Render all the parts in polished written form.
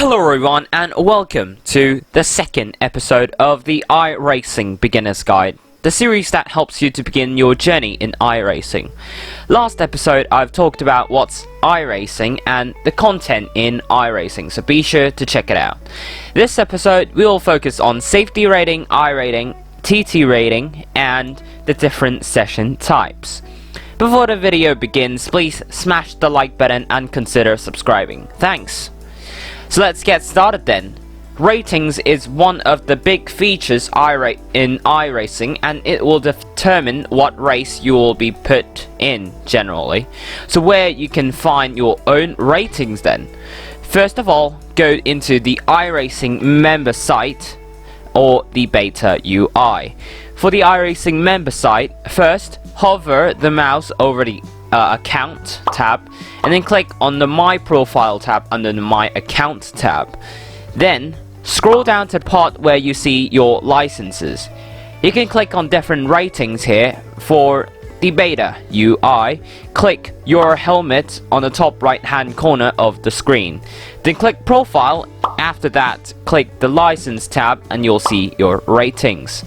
Hello everyone and welcome to the second episode of the iRacing Beginner's Guide, the series that helps you to begin your journey in iRacing. Last episode I've talked about what's iRacing and the content in iRacing, so be sure to check it out. This episode we will focus on safety rating, iRating, TT rating and the different session types. Before the video begins, please smash the like button and consider subscribing. Thanks! So let's get started then. Ratings is one of the big features in iRacing, and it will determine what race you will be put in generally. So where you can find your own ratings then. First of all, go into the iRacing member site or the beta UI. For the iRacing member site, first hover the mouse over the account tab and then click on the My Profile tab under the My Account tab. Then scroll down to the part where you see your licenses. You can click on different ratings here. For the beta UI, click your helmet on the top right hand corner of the screen. Then click Profile. After that, click the License tab and you'll see your ratings.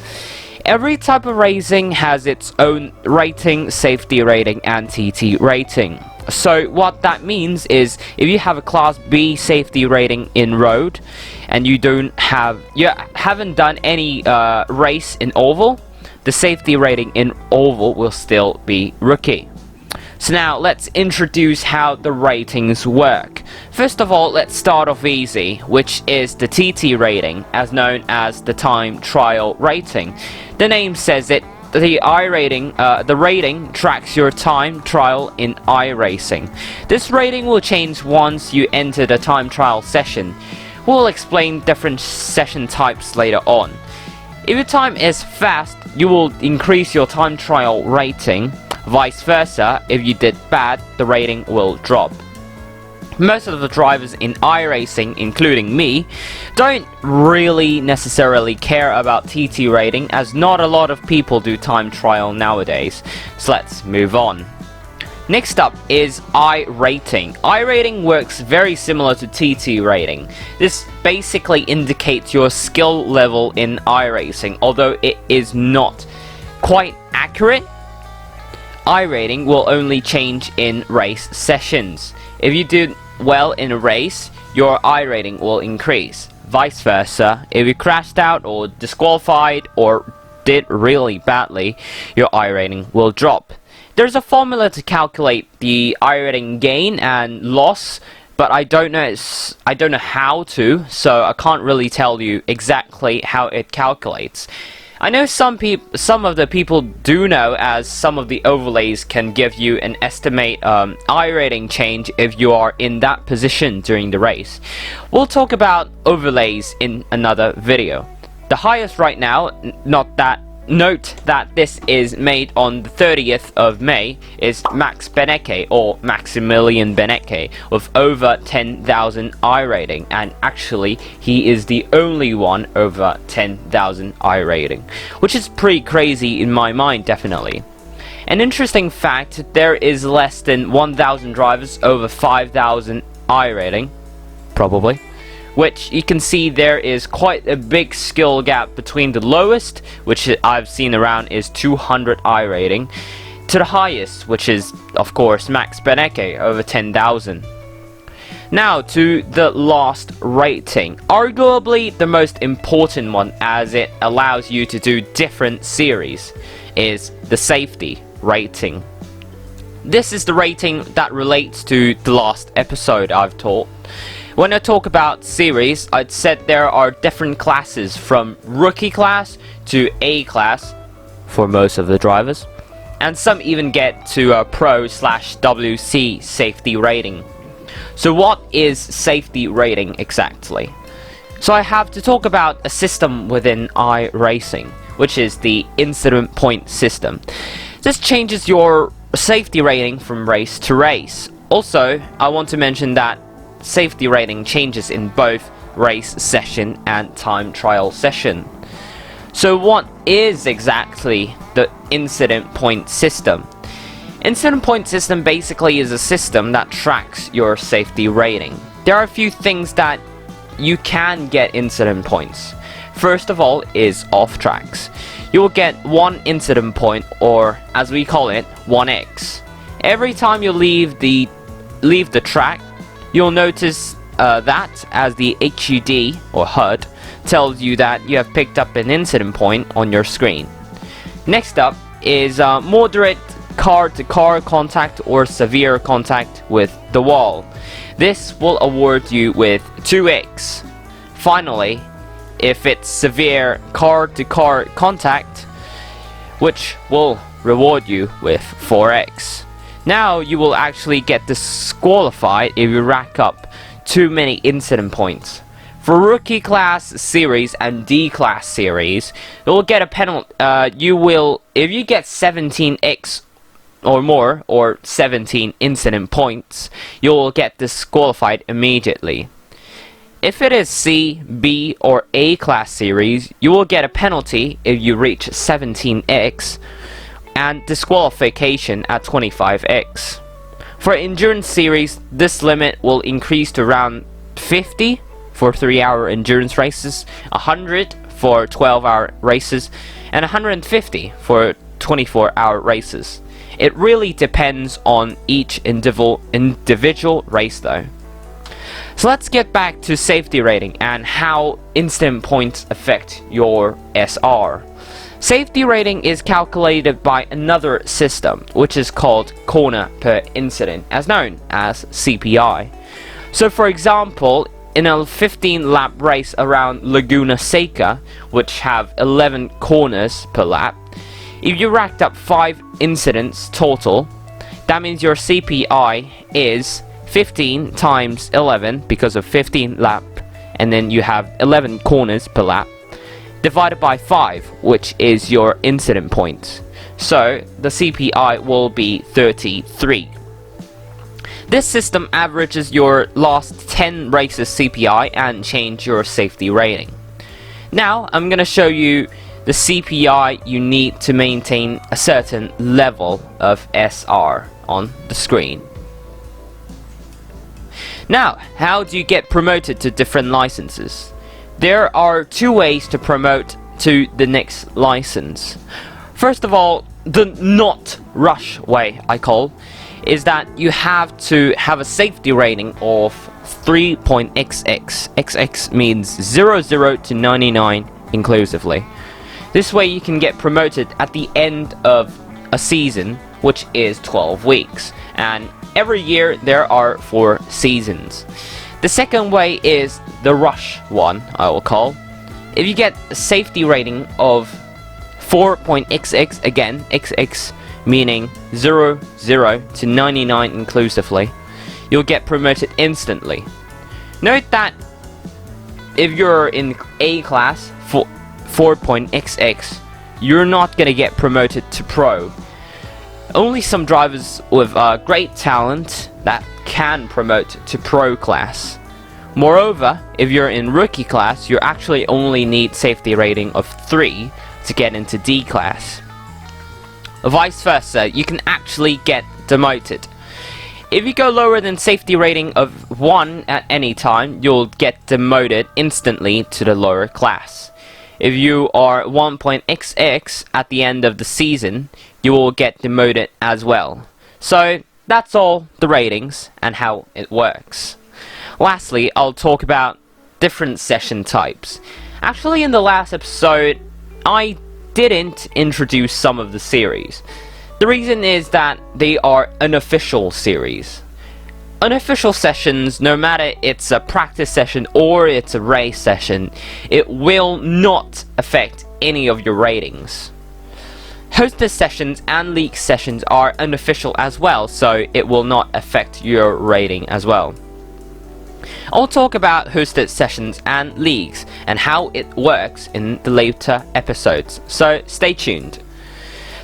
Every type of racing has its own rating, safety rating and TT rating. So what that means is if you have a class B safety rating in road and you haven't done any race in oval, the safety rating in oval will still be rookie. So now let's introduce how the ratings work. First of all, let's start off easy, which is the TT rating, as known as the time trial rating. The name says it. The rating tracks your time trial in iRacing. This rating will change once you enter the time trial session. We'll explain different session types later on. If your time is fast, you will increase your time trial rating. Vice versa, if you did bad, the rating will drop. Most of the drivers in iRacing, including me, don't really necessarily care about TT rating, as not a lot of people do time trial nowadays. So let's move on. Next up is iRating. iRating works very similar to TT rating. This basically indicates your skill level in iRacing, although it is not quite accurate. iRating will only change in race sessions. If you did well in a race, your iRating will increase. Vice versa, if you crashed out or disqualified or did really badly, your iRating will drop. There's a formula to calculate the iRating gain and loss, but I don't know how to, so I can't really tell you exactly how it calculates. I know some of the people do know, as some of the overlays can give you an estimate iRating change if you are in that position during the race. We'll talk about overlays in another video. The highest right now, note that this is made on the 30th of May, is Max Beneke or Maximilian Beneke with over 10,000 iRating, and actually he is the only one over 10,000 iRating, which is pretty crazy in my mind, definitely. An interesting fact, there is less than 1,000 drivers over 5,000 iRating, probably. Which you can see there is quite a big skill gap between the lowest, which I've seen around is 200 iRating, to the highest, which is of course Max Beneke over 10,000. Now to the last rating, arguably the most important one, as it allows you to do different series, is the safety rating. This is the rating that relates to the last episode I've taught. When I talk about series, I'd said there are different classes from rookie class to A class for most of the drivers, and some even get to a Pro/WC safety rating. So what is safety rating exactly? So I have to talk about a system within iRacing, which is the incident point system. This changes your safety rating from race to race. Also, I want to mention that safety rating changes in both race session and time trial session. So what is exactly the incident point system? Incident point system basically is a system that tracks your safety rating. There are a few things that you can get incident points. First of all is off tracks. You will get 1 incident point, or as we call it, 1x. Every time you leave the track, you'll notice that as the HUD or HUD tells you that you have picked up an incident point on your screen. Next up is moderate car-to-car contact or severe contact with the wall. This will award you with 2x. Finally, if it's severe car-to-car contact, which will reward you with 4x. Now you will actually get disqualified if you rack up too many incident points. For rookie class series and D class series, you will get a penalty. If you get 17x or more, or 17 incident points, you will get disqualified immediately. If it is C, B, or A class series, you will get a penalty if you reach 17x and disqualification at 25x. For endurance series, this limit will increase to around 50 for 3-hour endurance races, 100 for 12-hour races, and 150 for 24-hour races. It really depends on each individual race though. So let's get back to safety rating and how incident points affect your SR. Safety rating is calculated by another system, which is called corner per incident, as known as CPI. So for example, in a 15 lap race around Laguna Seca, which have 11 corners per lap, if you racked up 5 incidents total, that means your CPI is 15 times 11 because of 15 lap, and then you have 11 corners per lap, divided by 5, which is your incident points. So the CPI will be 33. This system averages your last 10 races CPI and change your safety rating. Now I'm going to show you the CPI you need to maintain a certain level of SR on the screen. Now, how do you get promoted to different licenses? There are 2 ways to promote to the next license. First of all, the not rush way I call is that you have to have a safety rating of 3.xx. XX means 00 to 99 inclusively. This way you can get promoted at the end of a season, which is 12 weeks, and every year there are 4 seasons. The second way is the rush one, I will call. If you get a safety rating of 4.xx, again, XX meaning 00 to 99 inclusively, you'll get promoted instantly. Note that if you're in A class, 4.xx, you're not gonna get promoted to Pro. Only some drivers with great talent that can promote to Pro class. Moreover, if you're in Rookie class, you actually only need safety rating of 3 to get into D class. Vice versa, you can actually get demoted. If you go lower than safety rating of 1 at any time, you'll get demoted instantly to the lower class. If you are 1.xx at the end of the season, you will get demoted as well. So that's all the ratings and how it works. Lastly, I'll talk about different session types. Actually, in the last episode, I didn't introduce some of the series. The reason is that they are unofficial series. Unofficial sessions, no matter it's a practice session or it's a race session, it will not affect any of your ratings. Hosted sessions and league sessions are unofficial as well, so it will not affect your rating as well. I'll talk about hosted sessions and leagues and how it works in the later episodes, so stay tuned.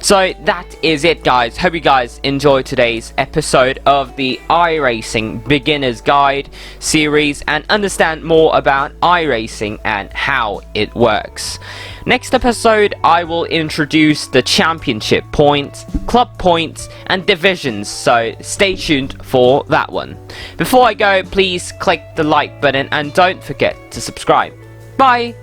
So that is it, guys. Hope you guys enjoyed today's episode of the iRacing Beginner's Guide series and understand more about iRacing and how it works. Next episode, I will introduce the championship points, club points, and divisions, so stay tuned for that one. Before I go, please click the like button and don't forget to subscribe. Bye!